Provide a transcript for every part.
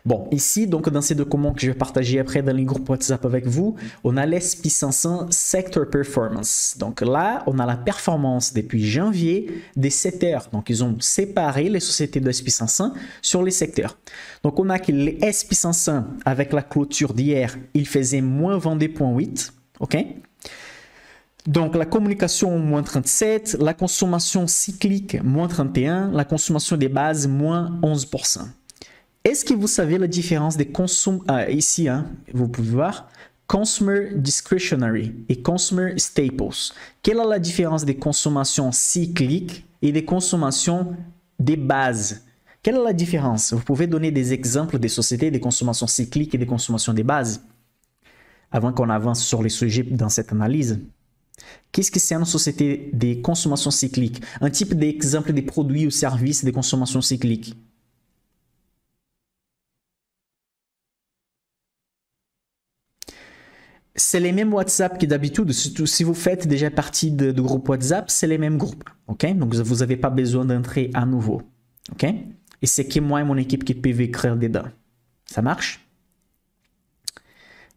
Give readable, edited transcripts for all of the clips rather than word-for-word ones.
Bon, ici, donc dans ces documents que je vais partager après dans les groupes WhatsApp avec vous, on a l'SP500 Sector Performance. Donc là, on a la performance depuis janvier des secteurs. Donc ils ont séparé les sociétés de SP500 sur les secteurs. Donc on a que les SP500 avec la clôture d'hier, il faisait moins 22,8, ok? Donc, la communication, moins 37, la consommation cyclique, moins 31, la consommation des bases, moins 11%. Est-ce que vous savez la différence des consommateurs? Ici, hein, vous pouvez voir, Consumer Discretionary et Consumer Staples. Quelle est la différence des consommations cycliques et des consommations des bases? Quelle est la différence? Vous pouvez donner des exemples des sociétés des consommations cycliques et des consommations des bases avant qu'on avance sur les sujets dans cette analyse. Qu'est-ce que c'est une société de consommation cyclique? Un type d'exemple des produits ou services de consommation cyclique. C'est les mêmes WhatsApp que d'habitude. Si vous faites déjà partie de groupe WhatsApp, c'est les mêmes groupes. Okay? Donc, vous n'avez pas besoin d'entrer à nouveau. Okay? Et c'est que moi et mon équipe qui peuvent écrire dedans. Ça marche?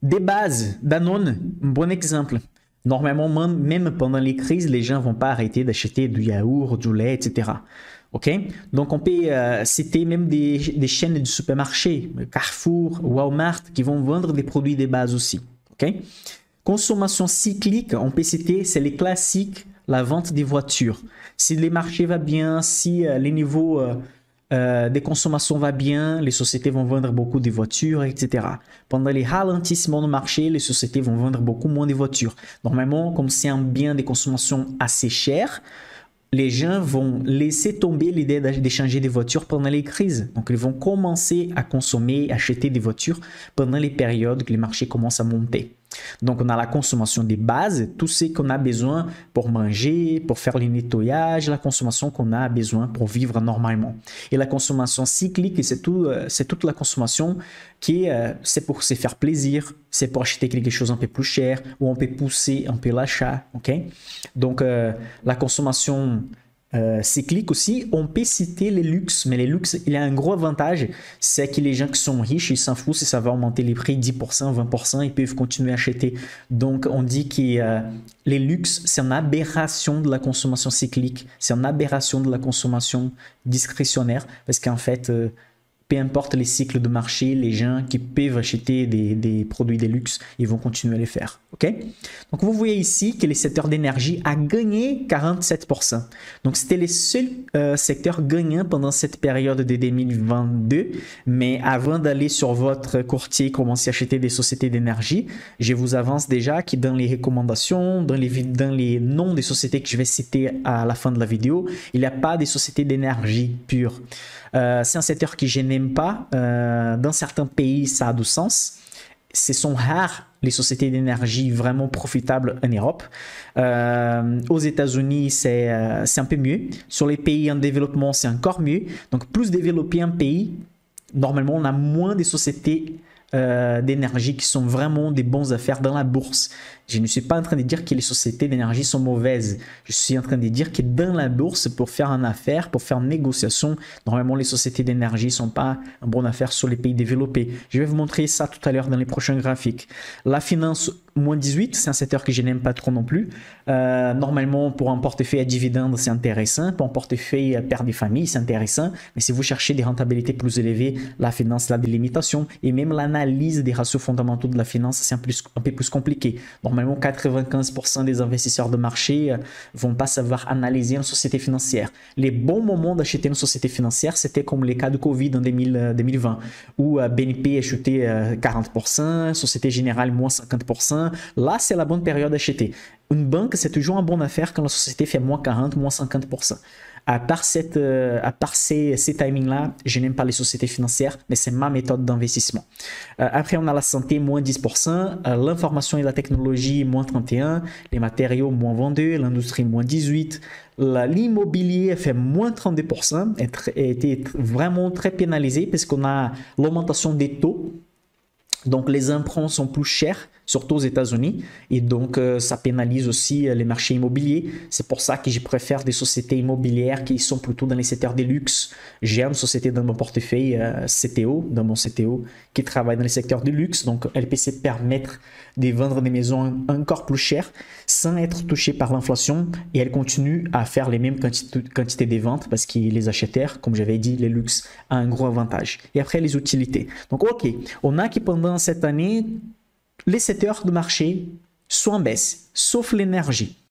Des bases, Danone, un bon exemple. Normalement, même pendant les crises, les gens ne vont pas arrêter d'acheter du yaourt, du lait, etc. Okay? Donc, on peut citer même des chaînes de supermarchés, Carrefour, Walmart, qui vont vendre des produits de base aussi. Okay? Consommation cyclique, on peut citer, c'est les classiques, la vente des voitures. Si les marchés vont bien, si les niveaux des consommations vont bien, les sociétés vont vendre beaucoup de voitures, etc. Pendant les ralentissements du marché, les sociétés vont vendre beaucoup moins de voitures. Normalement, comme c'est un bien de consommation assez cher, les gens vont laisser tomber l'idée d'échanger des voitures pendant les crises. Donc, ils vont commencer à consommer, acheter des voitures pendant les périodes que les marchés commencent à monter. Donc, on a la consommation des bases, tout ce qu'on a besoin pour manger, pour faire les nettoyages, la consommation qu'on a besoin pour vivre normalement. Et la consommation cyclique, c'est toute la consommation qui c'est pour se faire plaisir, c'est pour acheter quelque chose un peu plus cher, ou on peut pousser un peu l'achat. Okay? Donc, la consommation cyclique aussi, on peut citer les luxes, mais les luxes, il y a un gros avantage, c'est que les gens qui sont riches, ils s'en foutent si ça va augmenter les prix 10%, 20%, ils peuvent continuer à acheter. Donc, on dit que les luxes, c'est une aberration de la consommation cyclique, c'est une aberration de la consommation discrétionnaire, parce qu'en fait, peu importe les cycles de marché, les gens qui peuvent acheter des produits de luxe, ils vont continuer à les faire. Okay? Donc, vous voyez ici que le secteur d'énergie a gagné 47%. Donc, c'était les seuls secteurs gagnants pendant cette période de 2022. Mais avant d'aller sur votre courtier et commencer à acheter des sociétés d'énergie, je vous avance déjà que dans les recommandations, dans les noms des sociétés que je vais citer à la fin de la vidéo, il n'y a pas de sociétés d'énergie pure. C'est un secteur que je n'aime pas. Dans certains pays, ça a du sens. Ce sont rares les sociétés d'énergie vraiment profitables en Europe. Aux États-Unis, c'est un peu mieux. Sur les pays en développement, c'est encore mieux. Donc, plus développé un pays, normalement, on a moins de sociétés d'énergie qui sont vraiment des bonnes affaires dans la bourse. Je ne suis pas en train de dire que les sociétés d'énergie sont mauvaises. Je suis en train de dire que dans la bourse, pour faire une affaire, pour faire une négociation, normalement, les sociétés d'énergie ne sont pas une bonne affaire sur les pays développés. Je vais vous montrer ça tout à l'heure dans les prochains graphiques. La finance, moins 18, c'est un secteur que je n'aime pas trop non plus. Normalement, pour un portefeuille à dividendes, c'est intéressant. Pour un portefeuille père des familles, c'est intéressant. Mais si vous cherchez des rentabilités plus élevées, la finance a des limitations. Et même l'analyse des ratios fondamentaux de la finance, c'est un peu plus compliqué. Normalement, 95% des investisseurs de marché vont pas savoir analyser une société financière. Les bons moments d'acheter une société financière, c'était comme les cas de Covid en 2020, où BNP a chuté 40%, Société Générale moins 50%. Là, c'est la bonne période d'acheter. Une banque, c'est toujours une bonne affaire quand la société fait moins 40, moins 50%. À part ces timings-là, je n'aime pas les sociétés financières, mais c'est ma méthode d'investissement. Après, on a la santé, moins 10%, l'information et la technologie, moins 31%, les matériaux, moins 22%, l'industrie, moins 18%, l'immobilier fait moins 32%, a été vraiment très pénalisé parce qu'on a l'augmentation des taux. Donc, les emprunts sont plus chers surtout aux États-Unis. Et donc, ça pénalise aussi les marchés immobiliers. C'est pour ça que je préfère des sociétés immobilières qui sont plutôt dans les secteurs de luxe. J'ai une société dans mon portefeuille CTO, dans mon CTO, qui travaille dans les secteurs de luxe. Donc, elle peut se permettre de vendre des maisons encore plus chères sans être touchée par l'inflation. Et elle continue à faire les mêmes quantités de ventes parce que les acheteurs, comme j'avais dit, les luxe a un gros avantage. Et après, les utilités. Donc, OK, on a que pendant cette année, les secteurs de marché sont en baisse, sauf l'énergie.